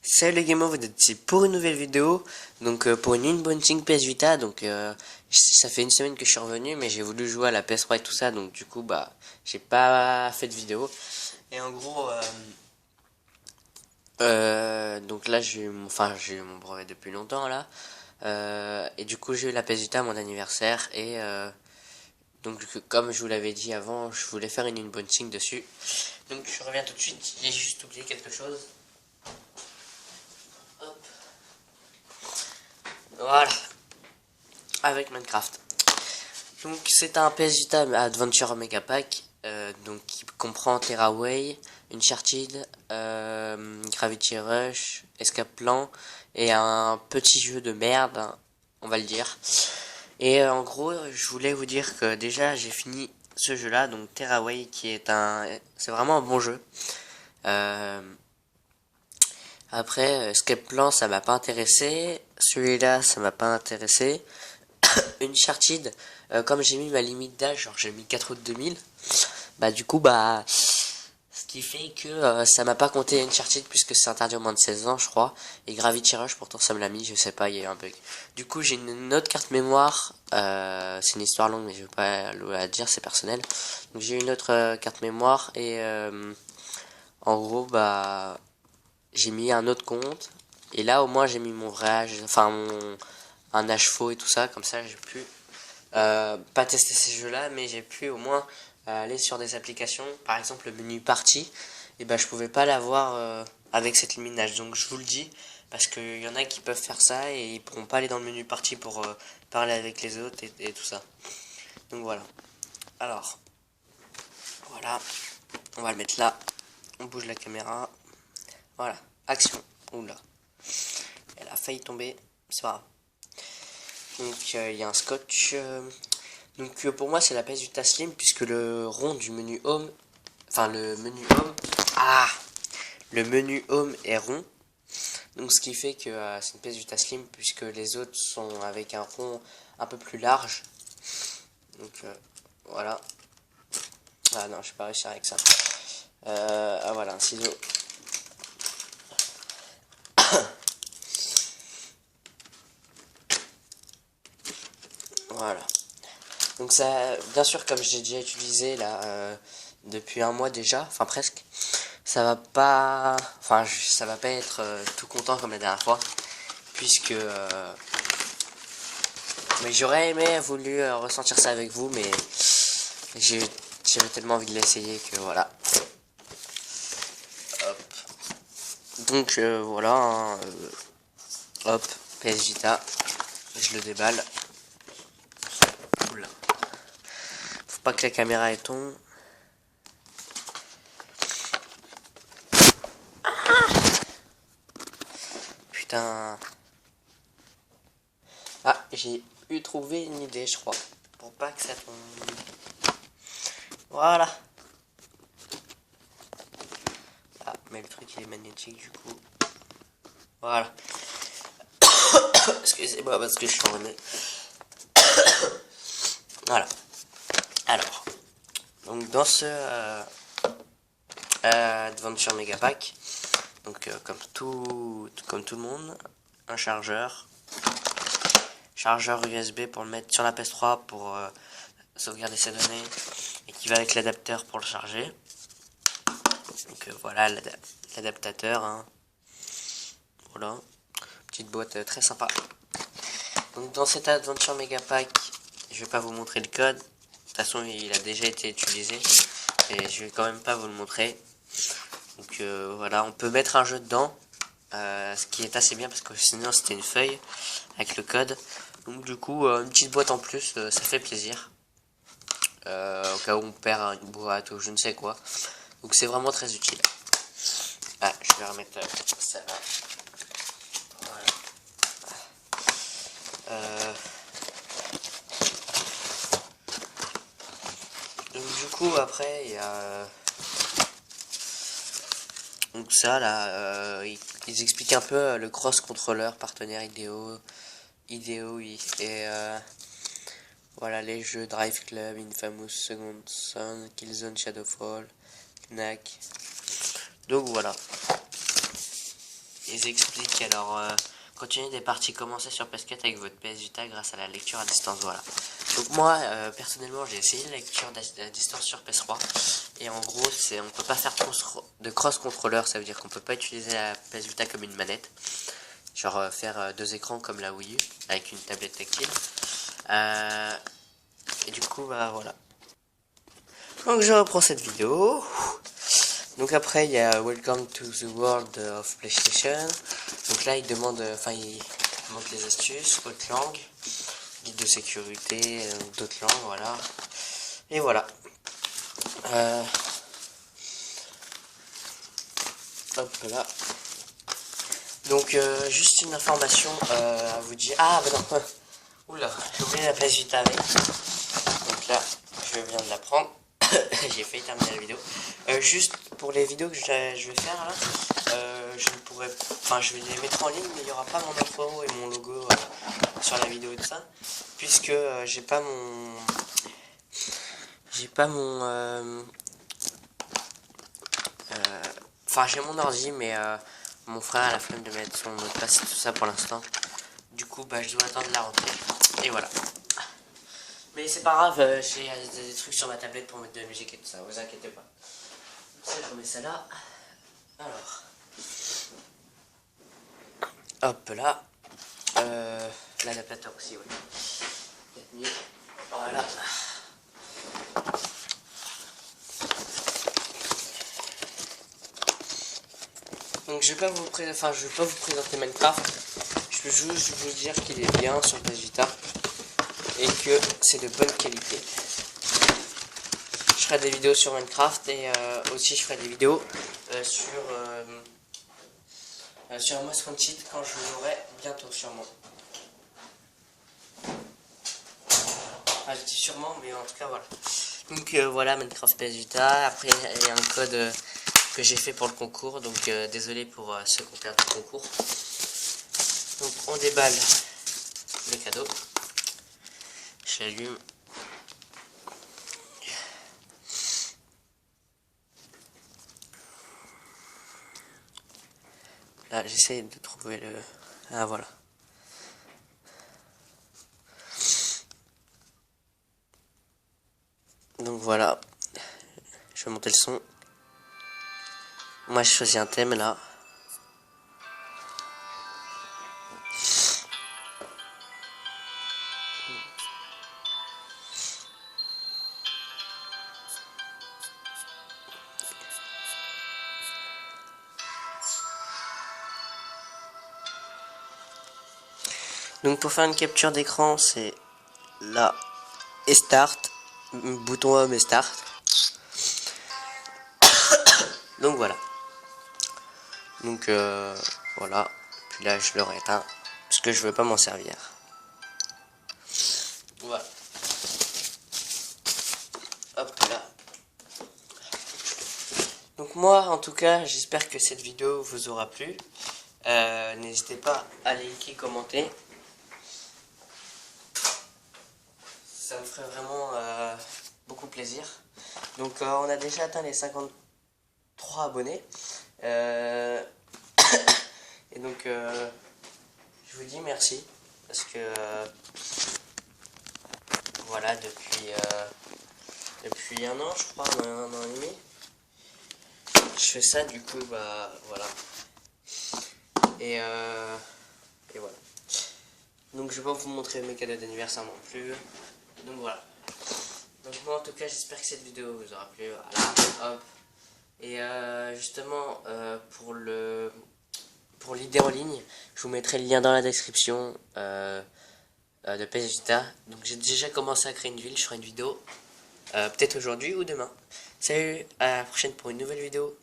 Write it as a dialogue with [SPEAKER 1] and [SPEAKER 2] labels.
[SPEAKER 1] Salut les gamers, vous êtes ici pour une nouvelle vidéo, donc pour une unboxing PS Vita, ça fait une semaine que je suis revenu, mais j'ai voulu jouer à la PS3 et tout ça, donc du coup bah j'ai pas fait de vidéo. Et en gros, donc là j'ai eu mon brevet depuis longtemps là, et du coup j'ai eu la PS Vita à mon anniversaire, donc comme je vous l'avais dit avant, je voulais faire une unboxing dessus. Donc je reviens tout de suite, j'ai juste oublié quelque chose. Hop, voilà, avec Minecraft. Donc c'est un PS Vita Adventure Mega Pack, donc qui comprend Terraway, Uncharted, Gravity Rush, Escape Plan et un petit jeu de merde, hein, on va le dire. Et en gros, je voulais vous dire que déjà j'ai fini ce jeu-là, donc Terraway, c'est vraiment un bon jeu. Euh, Après, Escape Plan, ça m'a pas intéressé. Celui-là, ça m'a pas intéressé. Uncharted, comme j'ai mis ma limite d'âge, genre j'ai mis 4 août 2000, bah du coup, bah, ce qui fait que ça m'a pas compté Uncharted puisque c'est interdit au moins de 16 ans, je crois. Et Gravity Rush, pourtant ça me l'a mis, je sais pas, il y a eu un bug. Du coup, j'ai une autre carte mémoire, c'est une histoire longue, mais je veux pas la dire, c'est personnel. Donc j'ai une autre carte mémoire en gros, bah, j'ai mis un autre compte. Et là, au moins, j'ai mis mon vrai âge, un âge faux et tout ça, comme ça, j'ai pu pas tester ces jeux-là, mais j'ai pu au moins aller sur des applications, par exemple le menu party, et ben je pouvais pas l'avoir avec cette limite d'âge. Donc je vous le dis, parce qu'il y en a qui peuvent faire ça et ils pourront pas aller dans le menu party pour parler avec les autres et tout ça. Donc voilà. Alors, voilà, on va le mettre là, on bouge la caméra, voilà, action, oula, elle a failli tomber, c'est pas grave. Donc il y a un scotch. Pour moi c'est la PS Vita Slim puisque le rond du menu home, enfin le menu home, ah, le menu home est rond. Donc ce qui fait que c'est une PS Vita Slim puisque les autres sont avec un rond un peu plus large. Voilà. Ah non, je vais pas réussir avec ça. Ah voilà, un ciseau. Voilà. Donc ça, bien sûr, comme j'ai déjà utilisé là depuis un mois déjà, enfin presque, ça va pas être tout content comme la dernière fois, puisque, mais j'aurais aimé voulu ressentir ça avec vous, mais j'ai, j'avais tellement envie de l'essayer que voilà. Hop. Donc voilà, hein, hop, PS Vita, je le déballe. Oula. Faut pas que la caméra elle tombe. Putain. Ah, j'ai eu trouvé une idée, je crois. Pour pas que ça tombe. Voilà. Ah, mais le truc il est magnétique du coup. Voilà. Excusez-moi parce que je suis en nez. Voilà. Alors, donc dans ce Adventure Mega Pack, donc comme tout le monde, un chargeur USB pour le mettre sur la PS3 pour sauvegarder ses données et qui va avec l'adapteur pour le charger. Donc voilà l'adaptateur, hein. Voilà, petite boîte très sympa. Donc dans cet Adventure Mega Pack, je vais pas vous montrer le code. De toute façon, il a déjà été utilisé et je vais quand même pas vous le montrer. Donc voilà, on peut mettre un jeu dedans, ce qui est assez bien parce que sinon c'était une feuille avec le code. Donc du coup, une petite boîte en plus, ça fait plaisir. Au cas où on perd une boîte ou je ne sais quoi. Donc c'est vraiment très utile. Ah, je vais remettre ça là. Voilà. Euh, donc du coup après il y a donc ça là, ils expliquent un peu le cross controller partenaire idéo oui, et voilà les jeux Drive Club, Infamous Second Son, Killzone Shadowfall, Knack. Donc voilà. ils expliquent alors continuer des parties commencées sur PS4 avec votre PS Vita grâce à la lecture à distance. Voilà. Donc moi personnellement j'ai essayé la lecture à distance sur PS3 et en gros c'est on peut pas faire de cross contrôleur, ça veut dire qu'on peut pas utiliser la PS Vita comme une manette, genre faire deux écrans comme la Wii U avec une tablette tactile. Et du coup bah voilà. Donc je reprends cette vidéo. Donc après il y a Welcome to the World of PlayStation. Donc là il demande, il montre les astuces, haute langue, guide de sécurité, d'autres langues, voilà. Et voilà. Hop là. Donc juste une information à vous dire. Ah bah non. Oula, j'ai oublié la PS Vita avec. Donc là, je viens de la prendre. J'ai failli terminer la vidéo. Juste pour les vidéos que je vais faire là, je ne pourrais, je vais les mettre en ligne, mais il n'y aura pas mon intro et mon logo sur la vidéo et tout ça, puisque j'ai pas mon, j'ai mon ordi, mais mon frère a la flemme de mettre son mot de passe et tout ça pour l'instant. Du coup, bah, je dois attendre la rentrée. Et voilà. Mais c'est pas grave, j'ai des trucs sur ma tablette pour mettre de la musique et tout ça, vous inquiétez pas. Ça, je remets ça là. Alors. Hop là. L'adaptateur aussi, ouais. Peut-être mieux. Voilà. Donc je vais pas vous présenter Minecraft. Je peux juste vous dire qu'il est bien sur PS Vita et que c'est de bonne qualité. Je ferai des vidéos sur Minecraft et aussi je ferai des vidéos sur Most Wanted quand je l'aurai bientôt sûrement. Enfin je dis sûrement, mais en tout cas voilà. Donc voilà, Minecraft PS Vita. Après il y a un code que j'ai fait pour le concours, donc désolé pour ceux qui ont perdu le concours. Donc on déballe le cadeau. Je l'allume. Là j'essaie de trouver le... Ah voilà. Donc voilà. Je vais monter le son. Moi je choisis un thème là. Donc pour faire une capture d'écran, c'est là et start, bouton home et start. Donc voilà. Donc voilà. Puis là je le rééteins parce que je veux pas m'en servir. Voilà. Hop là. Donc moi en tout cas j'espère que cette vidéo vous aura plu. N'hésitez pas à liker, commenter. Ça me ferait vraiment beaucoup plaisir. Donc on a déjà atteint les 53 abonnés. Et donc je vous dis merci. Parce que voilà, depuis un an je crois, un an et demi. Je fais ça du coup, bah voilà. Et voilà. Donc je vais pas vous montrer mes cadeaux d'anniversaire non plus. Donc voilà. Donc moi en tout cas j'espère que cette vidéo vous aura plu. Voilà. Hop. Et justement pour l'idée en ligne, je vous mettrai le lien dans la description de PS Vita. Donc j'ai déjà commencé à créer une ville, je ferai une vidéo peut-être aujourd'hui ou demain. Salut, à la prochaine pour une nouvelle vidéo.